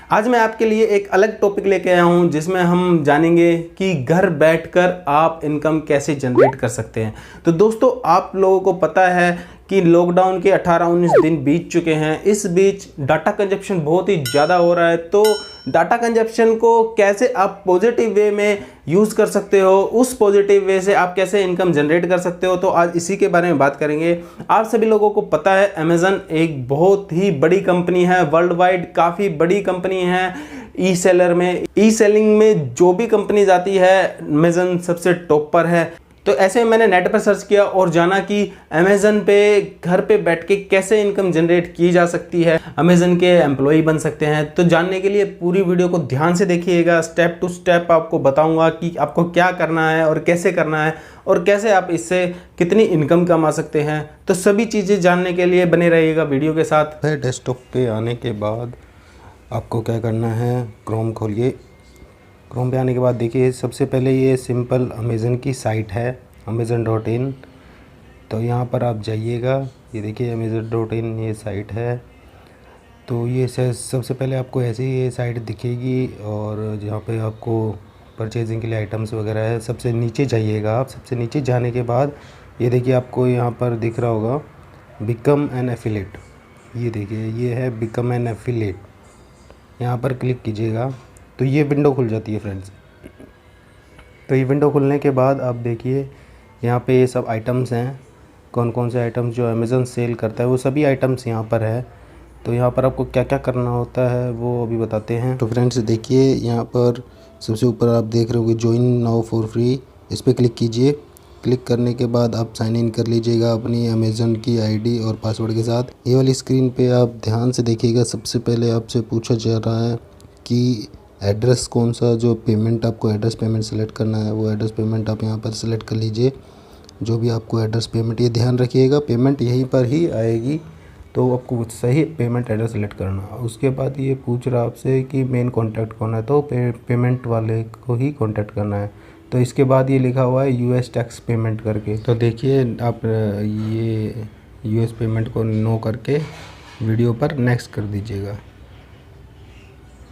आज मैं आपके लिए एक अलग टॉपिक लेके आया हूं जिसमें हम जानेंगे कि घर बैठकर आप इनकम कैसे जनरेट कर सकते हैं। तो दोस्तों, आप लोगों को पता है कि लॉकडाउन के 18-19 दिन बीत चुके हैं। इस बीच डाटा कंजप्शन बहुत ही ज़्यादा हो रहा है। तो डाटा कंजप्शन को कैसे आप पॉजिटिव वे में यूज़ कर सकते हो, उस पॉजिटिव वे से आप कैसे इनकम जनरेट कर सकते हो, तो आज इसी के बारे में बात करेंगे। आप सभी लोगों को पता है अमेज़न एक बहुत ही बड़ी कंपनी है, वर्ल्ड वाइड काफ़ी बड़ी कंपनी है। ई सेलर में, ई सेलिंग में जो भी कंपनीज आती है, अमेज़न सबसे टॉप पर है। तो ऐसे मैंने नेट पर सर्च किया और जाना कि अमेज़न पे घर पे बैठ के कैसे इनकम जनरेट की जा सकती है, अमेज़न के एम्प्लॉय बन सकते हैं। तो जानने के लिए पूरी वीडियो को ध्यान से देखिएगा। स्टेप टू स्टेप आपको बताऊंगा कि आपको क्या करना है और कैसे करना है और कैसे आप इससे कितनी इनकम कमा सकते हैं। तो सभी चीज़ें जानने के लिए बने रहिएगा वीडियो के साथ। डेस्कटॉप पे आने के बाद आपको क्या करना है, क्रोम खोलिए। क्रोम पे आने के बाद देखिए सबसे पहले ये सिंपल अमेज़न की साइट है, amazon.in। तो यहाँ पर आप जाइएगा, ये देखिए amazon.in ये साइट है। तो ये सबसे पहले आपको ऐसे ही ये साइट दिखेगी और जहाँ पे आपको परचेजिंग के लिए आइटम्स वगैरह है। सबसे नीचे जाइएगा आप। सबसे नीचे जाने के बाद ये देखिए आपको यहाँ पर दिख रहा होगा बिकम एन एफिलेट। ये देखिए ये है बिकम एन एफिलेट, यहाँ पर क्लिक कीजिएगा तो ये विंडो खुल जाती है फ्रेंड्स। तो ये विंडो खुलने के बाद आप देखिए यहाँ पे ये सब आइटम्स हैं, कौन कौन से आइटम्स जो अमेज़न सेल करता है वो सभी आइटम्स यहाँ पर है। तो यहाँ पर आपको क्या क्या करना होता है वो अभी बताते हैं। तो फ्रेंड्स देखिए यहाँ पर सबसे ऊपर आप देख रहे होगे ज्वाइन नाउ फॉर फ्री, इस पर क्लिक कीजिए। क्लिक करने के बाद आप साइन इन कर लीजिएगा अपनी अमेज़न की आईडी और पासवर्ड के साथ। ये वाली स्क्रीन पे आप ध्यान से देखिएगा। सबसे पहले आपसे पूछा जा रहा है कि एड्रेस कौन सा, जो पेमेंट आपको एड्रेस पेमेंट सेलेक्ट करना है वो एड्रेस पेमेंट आप यहाँ पर सेलेक्ट कर लीजिए। जो भी आपको एड्रेस पेमेंट, ये ध्यान रखिएगा पेमेंट यहीं पर ही आएगी, तो आपको सही पेमेंट एड्रेस सेलेक्ट करना। उसके बाद ये पूछ रहा आपसे कि मेन कॉन्टैक्ट कौन है, तो पेमेंट वाले को ही कॉन्टैक्ट करना है। तो इसके बाद ये लिखा हुआ है यूएस टैक्स पेमेंट करके। तो देखिए आप ये यूएस पेमेंट को नो करके वीडियो पर नेक्स्ट कर दीजिएगा।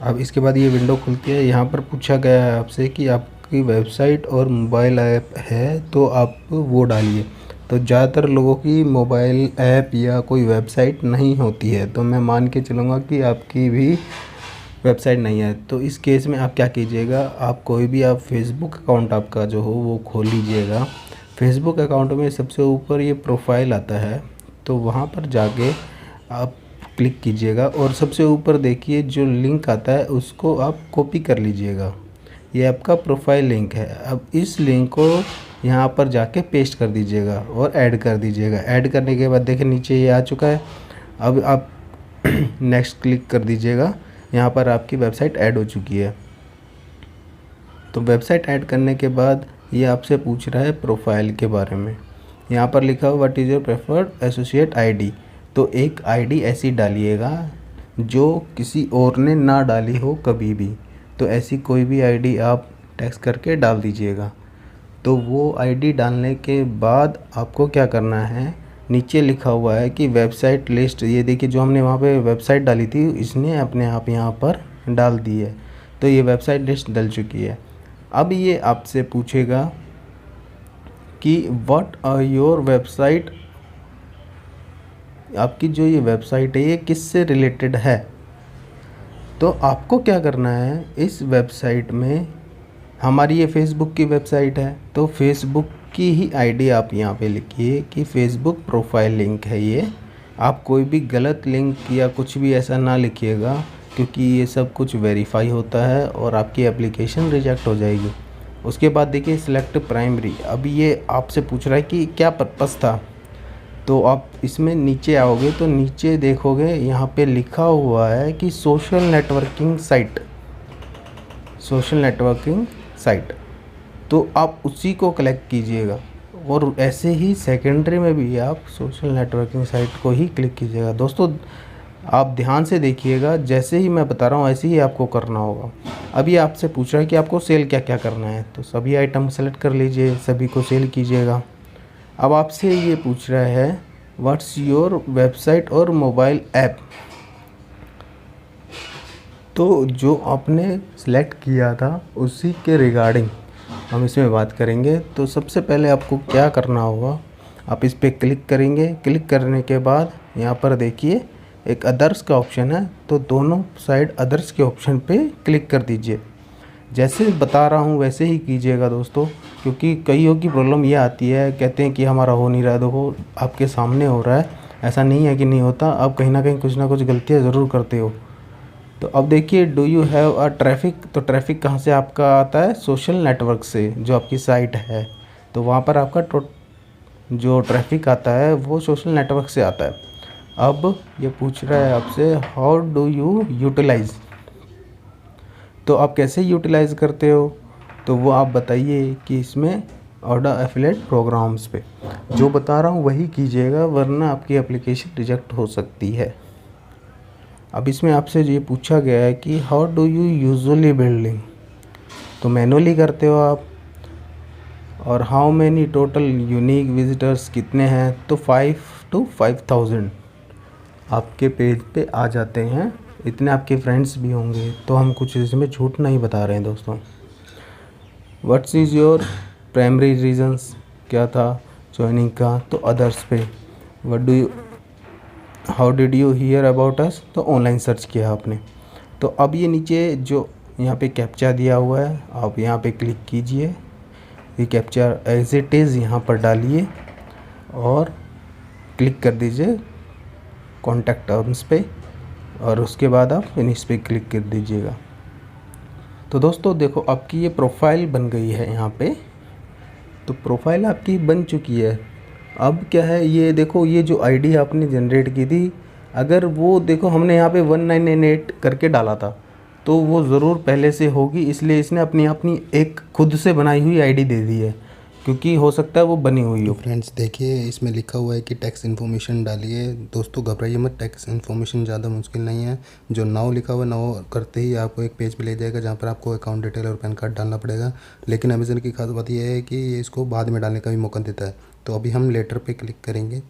अब इसके बाद ये विंडो खुलती है। यहाँ पर पूछा गया है आपसे कि आपकी वेबसाइट और मोबाइल ऐप है तो आप वो डालिए। तो ज़्यादातर लोगों की मोबाइल ऐप या कोई वेबसाइट नहीं होती है, तो मैं मान के चलूँगा कि आपकी भी वेबसाइट नहीं है। तो इस केस में आप क्या कीजिएगा, आप कोई भी आप फेसबुक अकाउंट आपका जो हो वो खोल लीजिएगा। फेसबुक अकाउंट में सबसे ऊपर ये प्रोफाइल आता है, तो वहाँ पर जाके आप क्लिक कीजिएगा और सबसे ऊपर देखिए जो लिंक आता है उसको आप कॉपी कर लीजिएगा। ये आपका प्रोफाइल लिंक है। अब इस लिंक को यहाँ पर जाके पेस्ट कर दीजिएगा और ऐड कर दीजिएगा। ऐड करने के बाद देखिए नीचे ये आ चुका है। अब आप नेक्स्ट क्लिक कर दीजिएगा। यहाँ पर आपकी वेबसाइट ऐड हो चुकी है। तो वेबसाइट ऐड करने के बाद ये आपसे पूछ रहा है प्रोफाइल के बारे में। यहाँ पर लिखा हुआ what is your preferred associate ID. तो एक आईडी ऐसी डालिएगा जो किसी और ने ना डाली हो कभी भी। तो ऐसी कोई भी आईडी आप टेक्स्ट करके डाल दीजिएगा। तो वो आईडी डालने के बाद आपको क्या करना है, नीचे लिखा हुआ है कि वेबसाइट लिस्ट। ये देखिए जो हमने वहाँ पे वेबसाइट डाली थी इसने अपने आप यहाँ पर डाल दी है। तो ये वेबसाइट लिस्ट डल चुकी है। अब ये आपसे पूछेगा कि व्हाट आर योर वेबसाइट, आपकी जो ये वेबसाइट है ये किससे रिलेटेड है। तो आपको क्या करना है, इस वेबसाइट में हमारी ये फेसबुक की वेबसाइट है तो फेसबुक की ही आईडी आप यहाँ पे लिखिए कि फेसबुक प्रोफाइल लिंक है ये। आप कोई भी गलत लिंक या कुछ भी ऐसा ना लिखिएगा, क्योंकि ये सब कुछ वेरीफाई होता है और आपकी एप्लीकेशन रिजेक्ट हो जाएगी। उसके बाद देखिए सिलेक्ट प्राइमरी। अब ये आपसे पूछ रहा है कि क्या पर्पस था। तो आप इसमें नीचे आओगे तो नीचे देखोगे यहाँ पे लिखा हुआ है कि social networking site, social networking site. तो आप उसी को कलेक्ट कीजिएगा और ऐसे ही सेकेंडरी में भी आप सोशल नेटवर्किंग साइट को ही क्लिक कीजिएगा। दोस्तों आप ध्यान से देखिएगा, जैसे ही मैं बता रहा हूँ ऐसे ही आपको करना होगा। अभी आपसे पूछ रहा है कि आपको सेल क्या क्या करना है, तो सभी आइटम सेलेक्ट कर लीजिए, सभी को सेल कीजिएगा। अब आपसे ये पूछ रहा है व्हाट्स योर वेबसाइट और मोबाइल ऐप। तो जो आपने सेलेक्ट किया था उसी के रिगार्डिंग हम इसमें बात करेंगे। तो सबसे पहले आपको क्या करना होगा, आप इस पर क्लिक करेंगे। क्लिक करने के बाद यहाँ पर देखिए एक अदर्स का ऑप्शन है, तो दोनों साइड अदर्स के ऑप्शन पे क्लिक कर दीजिए। जैसे बता रहा हूँ वैसे ही कीजिएगा दोस्तों, क्योंकि कईयों की प्रॉब्लम ये आती है, कहते हैं कि हमारा हो नहीं रहा है। देखो आपके सामने हो रहा है, ऐसा नहीं है कि नहीं होता, आप कहीं ना कहीं कुछ ना कुछ गलतियाँ ज़रूर करते हो। तो अब देखिए do you have a traffic, तो ट्रैफिक कहाँ से आपका आता है, सोशल नेटवर्क से, जो आपकी साइट है। तो वहाँ पर आपका जो ट्रैफिक आता है वो सोशल नेटवर्क से आता है। अब ये पूछ रहा है आपसे हाउ डू यू यूटिलाइज़, तो आप कैसे यूटिलाइज़ करते हो, तो वो आप बताइए कि इसमें ऑर्डर एफिलेट प्रोग्राम्स पे जो बता रहा हूँ वही कीजिएगा, वरना आपकी एप्लीकेशन रिजेक्ट हो सकती है। अब इसमें आपसे ये पूछा गया है कि how do you usually building, तो मैनुअली करते हो आप। और how many total unique visitors कितने हैं, तो 5 to 5000 आपके पेज पे आ जाते हैं। इतने आपके फ्रेंड्स भी होंगे, तो हम कुछ इसमें झूठ नहीं बता रहे हैं दोस्तों। What's is your primary reasons, क्या था ज्वाइनिंग का, तो अदर्स पे। What do you, how did you here about us, तो ऑनलाइन सर्च किया आपने। तो अब ये नीचे जो यहाँ पे कैप्चा दिया हुआ है, आप यहाँ पे क्लिक कीजिए, ये कैप्चा एज इट इज़ यहाँ पर डालिए और क्लिक कर दीजिए कॉन्टैक्ट टर्म्स पे, और उसके बाद आप फिनिश पे क्लिक कर दीजिएगा। तो दोस्तों देखो आपकी ये प्रोफाइल बन गई है यहाँ पे, तो प्रोफाइल आपकी बन चुकी है। अब क्या है, ये देखो ये जो आईडी आपने जनरेट की थी, अगर वो देखो हमने यहाँ पे 1998 करके डाला था, तो वो ज़रूर पहले से होगी, इसलिए इसने अपनी अपनी एक खुद से बनाई हुई आईडी दे दी है, क्योंकि हो सकता है वो बनी हुई हो। फ्रेंड्स देखिए इसमें लिखा हुआ है कि टैक्स इन्फॉर्मेशन डालिए। दोस्तों घबराइए मत, टैक्स इन्फॉर्मेशन ज़्यादा मुश्किल नहीं है। जो नाउ लिखा हुआ है, नाउ करते ही आपको एक पेज पे ले जाएगा जहाँ पर आपको अकाउंट डिटेल और पैन कार्ड डालना पड़ेगा। लेकिन अमेज़न की खास बात यह है कि ये इसको बाद में डालने का भी मौका देता है। तो अभी हम लेटर पर क्लिक करेंगे।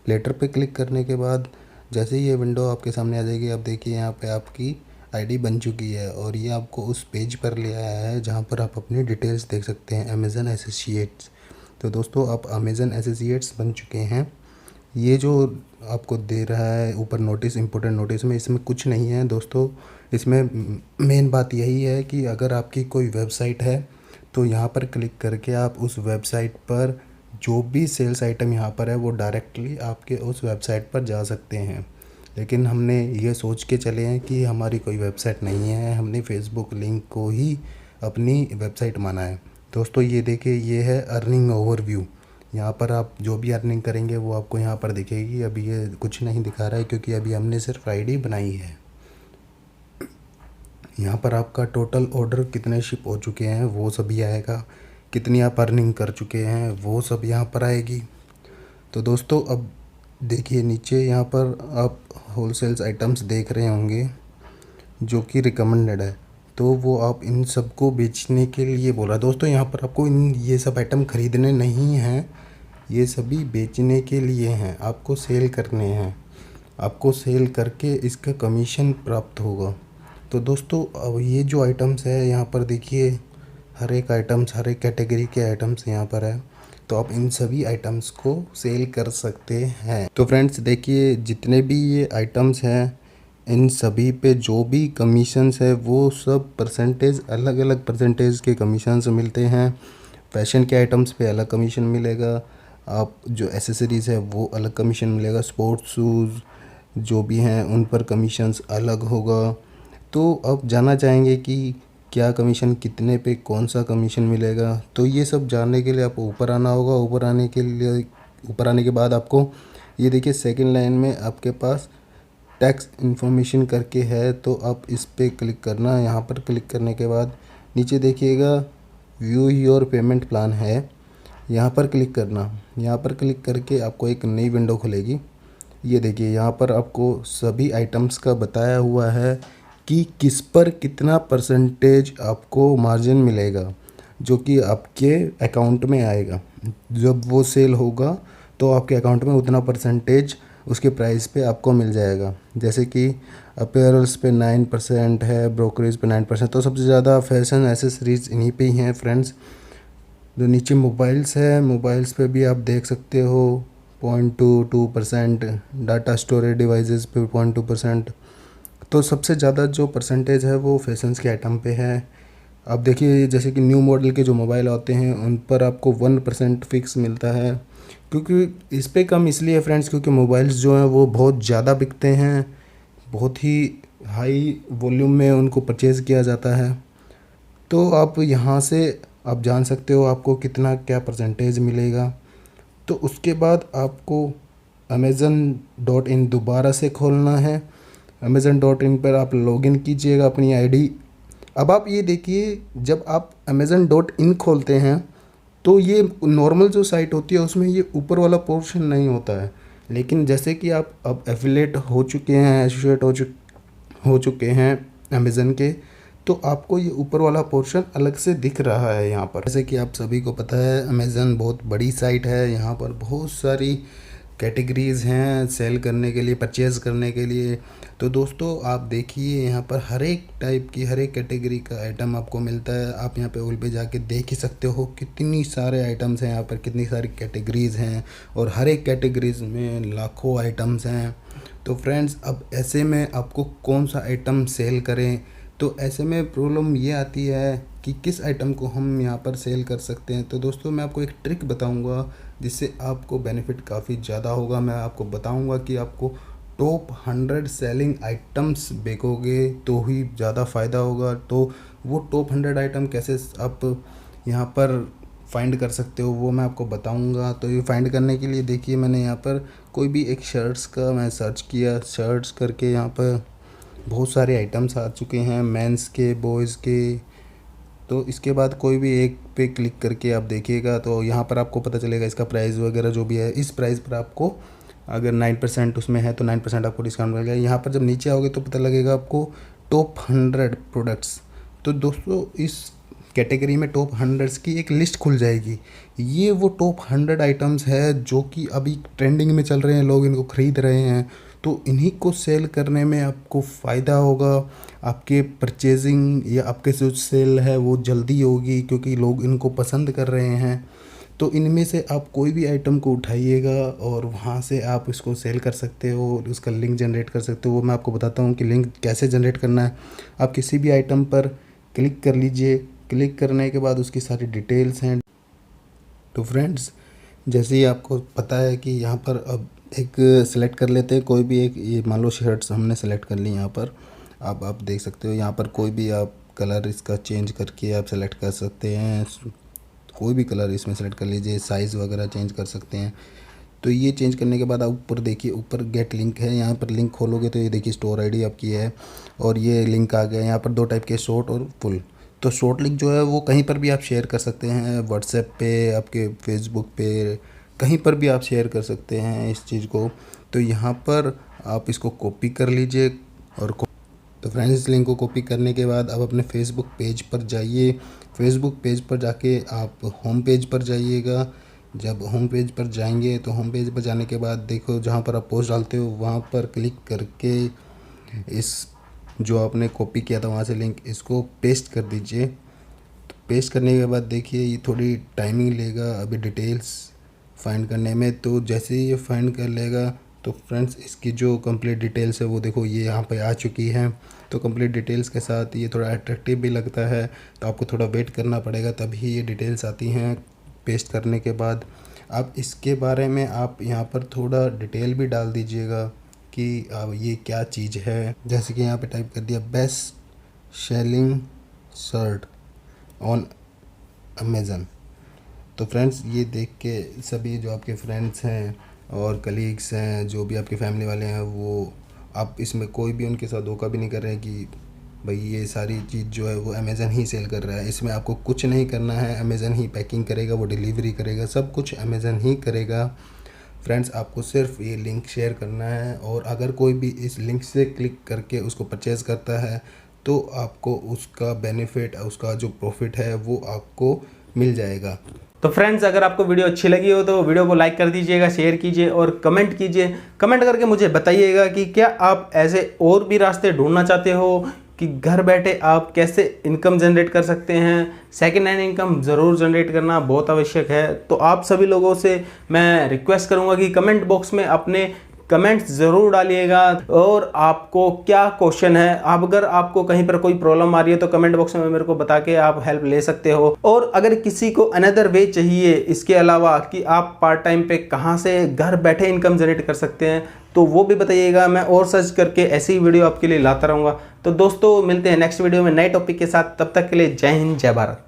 लेटर पर क्लिक करने के बाद जैसे ही ये विंडो आपके सामने आ जाएगी, आप देखिए यहाँ पर आपकी आईडी बन चुकी है और ये आपको उस पेज पर ले आया है जहाँ पर आप अपनी डिटेल्स देख सकते हैं, अमेज़न एसोसिएट्स। तो दोस्तों आप अमेज़न एसोसिएट्स बन चुके हैं। ये जो आपको दे रहा है ऊपर नोटिस, इम्पोर्टेंट नोटिस में, इसमें कुछ नहीं है दोस्तों। इसमें मेन बात यही है कि अगर आपकी कोई वेबसाइट है तो यहाँ पर क्लिक करके आप उस वेबसाइट पर जो भी सेल्स आइटम यहाँ पर है वो डायरेक्टली आपके उस वेबसाइट पर जा सकते हैं। लेकिन हमने ये सोच के चले हैं कि हमारी कोई वेबसाइट नहीं है, हमने फेसबुक लिंक को ही अपनी वेबसाइट माना है। दोस्तों ये देखिए, ये है अर्निंग ओवरव्यू। यहाँ पर आप जो भी अर्निंग करेंगे वो आपको यहाँ पर दिखेगी। अभी ये कुछ नहीं दिखा रहा है क्योंकि अभी हमने सिर्फ आईडी बनाई है। यहाँ पर आपका टोटल ऑर्डर कितने शिप हो चुके हैं वो सभी आएगा, कितनी आप अर्निंग कर चुके हैं वो सब यहाँ पर आएगी। तो दोस्तों अब देखिए नीचे यहाँ पर आप होलसेल्स आइटम्स देख रहे होंगे जो कि रिकमेंडेड है, तो वो आप इन सब को बेचने के लिए बोला। दोस्तों यहाँ पर आपको ये सब आइटम ख़रीदने नहीं हैं, ये सभी बेचने के लिए हैं, आपको सेल करने हैं। आपको सेल करके इसका कमीशन प्राप्त होगा। तो दोस्तों अब ये जो आइटम्स है यहाँ पर देखिए, हर एक आइटम्स, हर एक कैटेगरी के आइटम्स यहाँ पर है, तो आप इन सभी आइटम्स को सेल कर सकते हैं। तो फ्रेंड्स देखिए जितने भी ये आइटम्स हैं, इन सभी पे जो भी कमीशंस है वो सब परसेंटेज, अलग अलग परसेंटेज के कमीशंस मिलते हैं। फैशन के आइटम्स पे अलग कमीशन मिलेगा, आप जो एसेसरीज़ है वो अलग कमीशन मिलेगा, स्पोर्ट्स शूज़ जो भी हैं उन पर कमीशंस अलग होगा। तो अब जानना चाहेंगे कि क्या कमीशन कितने पे कौन सा कमीशन मिलेगा, तो ये सब जानने के लिए आपको ऊपर आना होगा। ऊपर आने के बाद आपको ये देखिए सेकंड लाइन में आपके पास टैक्स इन्फॉर्मेशन करके है, तो आप इस पे क्लिक करना। यहाँ पर क्लिक करने के बाद नीचे देखिएगा व्यू योर पेमेंट प्लान है, यहाँ पर क्लिक करना। यहाँ पर क्लिक करके आपको एक नई विंडो खुलेगी। ये देखिए यहाँ पर आपको सभी आइटम्स का बताया हुआ है कि किस पर कितना परसेंटेज आपको मार्जिन मिलेगा, जो कि आपके अकाउंट में आएगा। जब वो सेल होगा तो आपके अकाउंट में उतना परसेंटेज उसके प्राइस पे आपको मिल जाएगा। जैसे कि अपीयरल्स पे 9% है, ब्रोकरेज पे 9%। तो सबसे ज़्यादा फैशन एसेसरीज इन्हीं पे ही हैं फ्रेंड्स। जो नीचे मोबाइल्स है, मोबाइल्स पे भी आप देख सकते हो 0.22%, डाटा स्टोरेज डिवाइसेस पे 0.2%। तो सबसे ज़्यादा जो परसेंटेज है वो फैशंस के आइटम पे है। अब देखिए जैसे कि न्यू मॉडल के जो मोबाइल आते हैं उन पर आपको 1% फिक्स मिलता है। क्योंकि इस पे कम इसलिए फ्रेंड्स क्योंकि मोबाइल्स जो हैं वो बहुत ज़्यादा बिकते हैं, बहुत ही हाई वॉल्यूम में उनको परचेज़ किया जाता है। तो आप यहाँ से आप जान सकते हो आपको कितना क्या परसेंटेज मिलेगा। तो उसके बाद आपको Amazon.in दोबारा से खोलना है। Amazon.in पर आप लॉगिन कीजिएगा अपनी आईडी। अब आप ये देखिए, जब आप Amazon.in खोलते हैं तो ये नॉर्मल जो साइट होती है उसमें ये ऊपर वाला पोर्शन नहीं होता है। लेकिन जैसे कि आप अब एफिलेट हो चुके हैं, एसोसिएट हो चुके हैं अमेज़न के, तो आपको ये ऊपर वाला पोर्शन अलग से दिख रहा है यहाँ पर। जैसे कि आप सभी को पता है अमेज़न बहुत बड़ी साइट है, यहाँ पर बहुत सारी कैटेगरीज़ हैं सेल करने के लिए, परचेज़ करने के लिए। तो दोस्तों आप देखिए यहाँ पर हर एक टाइप की, हर एक कैटेगरी का आइटम आपको मिलता है। आप यहाँ पे ऑल पे जाके देख ही सकते हो कितनी सारे आइटम्स हैं यहाँ पर, कितनी सारी कैटेगरीज़ हैं और हर एक कैटेगरीज़ में लाखों आइटम्स हैं। तो फ्रेंड्स अब ऐसे में आपको कौन सा आइटम सेल करें, तो ऐसे में प्रॉब्लम ये आती है कि किस आइटम को हम यहाँ पर सेल कर सकते हैं। तो दोस्तों मैं आपको एक ट्रिक बताऊंगा जिससे आपको बेनिफिट काफ़ी ज़्यादा होगा। मैं आपको बताऊंगा कि आपको टॉप 100 सेलिंग आइटम्स बेचोगे तो ही ज़्यादा फ़ायदा होगा। तो वो टॉप 100 आइटम कैसे आप यहाँ पर फाइंड कर सकते हो वो मैं आपको बताऊंगा। तो ये फाइंड करने के लिए देखिए मैंने यहाँ पर कोई भी एक शर्ट्स का मैं सर्च किया, शर्ट्स करके यहाँ पर बहुत सारे आइटम्स आ चुके हैं, मेंस के, बॉयज़ के। तो इसके बाद कोई भी एक पे क्लिक करके आप देखिएगा तो यहाँ पर आपको पता चलेगा इसका प्राइस वगैरह जो भी है। इस प्राइस पर आपको अगर 9% उसमें है तो 9% आपको डिस्काउंट मिलेगा। यहाँ पर जब नीचे आओगे तो पता लगेगा आपको टॉप 100 प्रोडक्ट्स। तो दोस्तों इस कैटेगरी में टॉप 100 की एक लिस्ट खुल जाएगी। ये वो टॉप 100 आइटम्स है जो कि अभी ट्रेंडिंग में चल रहे हैं, लोग इनको ख़रीद रहे हैं। तो इन्हीं को सेल करने में आपको फ़ायदा होगा, आपके परचेजिंग या आपके जो सेल है वो जल्दी होगी क्योंकि लोग इनको पसंद कर रहे हैं। तो इनमें से आप कोई भी आइटम को उठाइएगा और वहाँ से आप इसको सेल कर सकते हो, उसका लिंक जनरेट कर सकते हो। वो मैं आपको बताता हूँ कि लिंक कैसे जनरेट करना है। आप किसी भी आइटम पर क्लिक कर लीजिए, क्लिक करने के बाद उसकी सारी डिटेल्स हैं। तो फ्रेंड्स जैसे ही आपको पता है कि यहाँ पर अब एक सिलेक्ट कर लेते हैं कोई भी एक, ये मान लो शर्ट्स हमने सेलेक्ट कर ली यहाँ पर। अब आप देख सकते हो यहाँ पर कोई भी आप कलर इसका चेंज करके आप सेलेक्ट कर सकते हैं। कोई भी कलर इसमें सेलेक्ट कर लीजिए, साइज़ वगैरह चेंज कर सकते हैं। तो ये चेंज करने के बाद आप ऊपर देखिए, ऊपर गेट लिंक है, यहाँ पर लिंक खोलोगे तो ये देखिए स्टोर आईडी आपकी है और ये लिंक आ गया। यहाँ पर 2 टाइप के, शॉर्ट और फुल। तो शॉर्ट लिंक जो है वो कहीं पर भी आप शेयर कर सकते हैं, व्हाट्सएप पे, आपके फेसबुक पे, कहीं पर भी आप शेयर कर सकते हैं इस चीज़ को। तो यहाँ पर आप इसको कॉपी कर लीजिए और तो फ्रेंड्स इस लिंक को कॉपी करने के बाद अब अपने फेसबुक पेज पर जाइए। फेसबुक पेज पर जाके आप होम पेज पर जाइएगा। जब होम पेज पर जाएंगे तो होम पेज पर जाने के बाद देखो जहाँ पर आप पोस्ट डालते हो वहाँ पर क्लिक करके इस जो आपने कॉपी किया था वहाँ से लिंक इसको पेस्ट कर दीजिए। तो पेस्ट करने के बाद देखिए ये थोड़ी टाइमिंग लेगा अभी डिटेल्स फाइंड करने में। तो जैसे ही ये फाइंड कर लेगा तो फ्रेंड्स इसकी जो कंप्लीट डिटेल्स है वो देखो ये यहाँ पे आ चुकी है। तो कंप्लीट डिटेल्स के साथ ये थोड़ा अट्रैक्टिव भी लगता है, तो आपको थोड़ा वेट करना पड़ेगा तभी ये डिटेल्स आती हैं। पेस्ट करने के बाद आप इसके बारे में आप यहाँ पर थोड़ा डिटेल भी डाल दीजिएगा कि ये क्या चीज़ है। जैसे कि यहाँ पे टाइप कर दिया best selling shirt on Amazon. तो फ्रेंड्स ये देख के सभी जो आपके फ्रेंड्स हैं और कलीग्स हैं, जो भी आपके फैमिली वाले हैं, वो आप इसमें कोई भी उनके साथ धोखा भी नहीं कर रहे हैं कि भाई ये सारी चीज़ जो है वो अमेज़न ही सेल कर रहा है। इसमें आपको कुछ नहीं करना है, अमेज़न ही पैकिंग करेगा, वो डिलीवरी करेगा, सब कुछ अमेज़न ही करेगा। फ्रेंड्स आपको सिर्फ ये लिंक शेयर करना है और अगर कोई भी इस लिंक से क्लिक करके उसको परचेज़ करता है तो आपको उसका बेनिफिट, उसका जो प्रॉफिट है वो आपको मिल जाएगा। तो फ्रेंड्स, अगर आपको वीडियो अच्छी लगी हो तो वीडियो को लाइक कर दीजिएगा, शेयर कीजिए और कमेंट कीजिए। कमेंट करके मुझे बताइएगा कि क्या आप ऐसे और भी रास्ते ढूंढना चाहते हो कि घर बैठे आप कैसे इनकम जनरेट कर सकते हैं। सेकेंड हैंड इनकम ज़रूर जनरेट करना बहुत आवश्यक है। तो आप सभी लोगों से मैं रिक्वेस्ट करूंगा कि कमेंट बॉक्स में अपने कमेंट्स ज़रूर डालिएगा और आपको क्या क्वेश्चन है। अब अगर आपको कहीं पर कोई प्रॉब्लम आ रही है तो कमेंट बॉक्स में मेरे को बता के आप हेल्प ले सकते हो। और अगर किसी को अनदर वे चाहिए इसके अलावा कि आप पार्ट टाइम पे कहाँ से घर बैठे इनकम जनरेट कर सकते हैं तो वो भी बताइएगा। मैं और सर्च करके ऐसी ही वीडियो आपके लिए लाता रहूँगा। तो दोस्तों, मिलते हैं नेक्स्ट वीडियो में नए टॉपिक के साथ। तब तक के लिए जय हिंद, जय भारत।